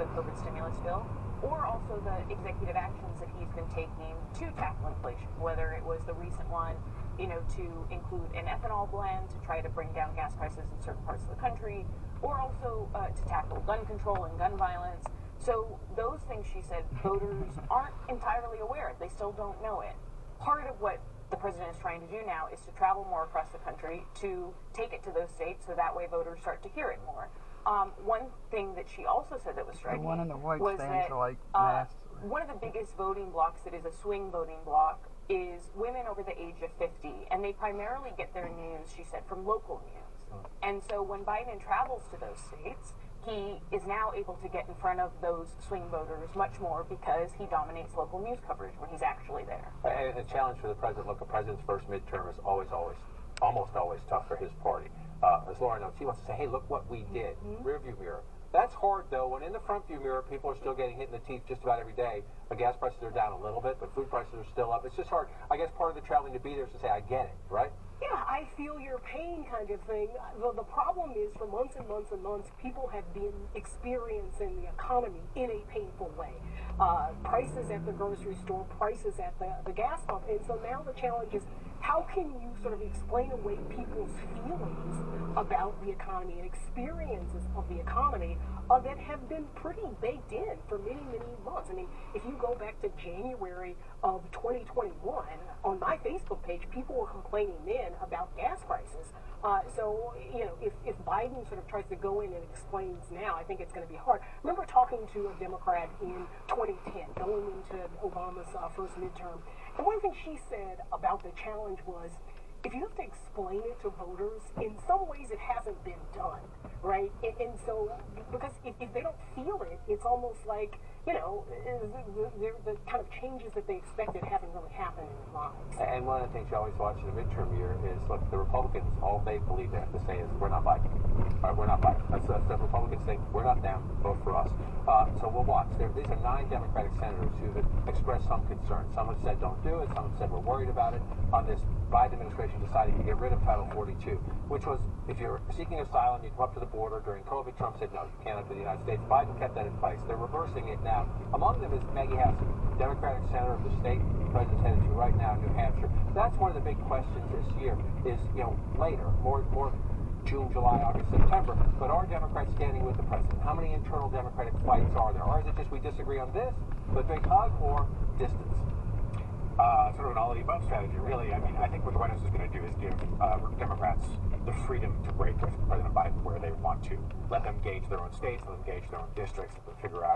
the COVID stimulus bill, or also the executive actions that he's been taking to tackle inflation, whether it was the recent one, to include an ethanol blend to try to bring down gas prices in certain parts of the country, or also to tackle gun control and gun violence. So those things, she said, voters aren't entirely aware. They still don't know it. Part of what the president is trying to do now is to travel more across the country to take it to those states so that way voters start to hear it more. One thing that she also said that was striking was that one of the biggest voting blocks that is a swing voting block is women over the age of 50, and they primarily get their news, she said, from local news. And so when Biden travels to those states, he is now able to get in front of those swing voters much more because he dominates local news coverage when he's actually there. And a challenge for the president, look, a president's first midterm is almost always tough for his party. As Laura knows, he wants to say, hey, look what we did, rearview mirror. That's hard, though, when in the front view mirror, people are still getting hit in the teeth just about every day. The gas prices are down a little bit, but food prices are still up. It's just hard. I guess part of the traveling to be there is to say, I get it, right? Yeah, I feel your pain kind of thing. The problem is for months and months and months, people have been experiencing the economy in a painful way. Prices at the grocery store, prices at the gas pump. And so now the challenge is, how can you sort of explain away people's feelings about the economy and experiences of the economy that have been pretty baked in for many, many months? I mean, if you go back to January of 2021, on my Facebook page, people were complaining then about gas prices. So, if Biden sort of tries to go in and explains now, I think it's going to be hard. I remember talking to a Democrat in 2010, going into Obama's first midterm, and one thing she said about the challenge was, if you have to explain it to voters, in some ways it hasn't been done, right? And so, because if they don't feel it, it's almost like, the kind of changes that they expected haven't really happened in their lives. And one of the things you always watch in the midterm year is, look, the Republicans, all they believe they have to say is, we're not Biden. All right, we're not Biden. That's the Republicans think, we're not them, vote for us. So we'll watch. These are 9 Democratic senators who have expressed some concern. Some have said don't do it. Some have said we're worried about it. On this Biden administration deciding to get rid of Title 42, which was, if you're seeking asylum, you come up to the border. During COVID, Trump said, no, you can't enter the United States. Biden kept that in place. They're reversing it now. Among them is Maggie Hassan, Democratic senator of the state the president's headed to right now in New Hampshire. That's one of the big questions this year is, later, more June, July, August, September, but are Democrats standing with the president? How many internal Democratic fights are there? Or is it just we disagree on this, but big hug, or distance? Sort of an all-of-the-above strategy, really. I mean, I think what the White House is going to do is give Democrats the freedom to break with President Biden where they want to. Let them gauge their own states, let them gauge their own districts, figure out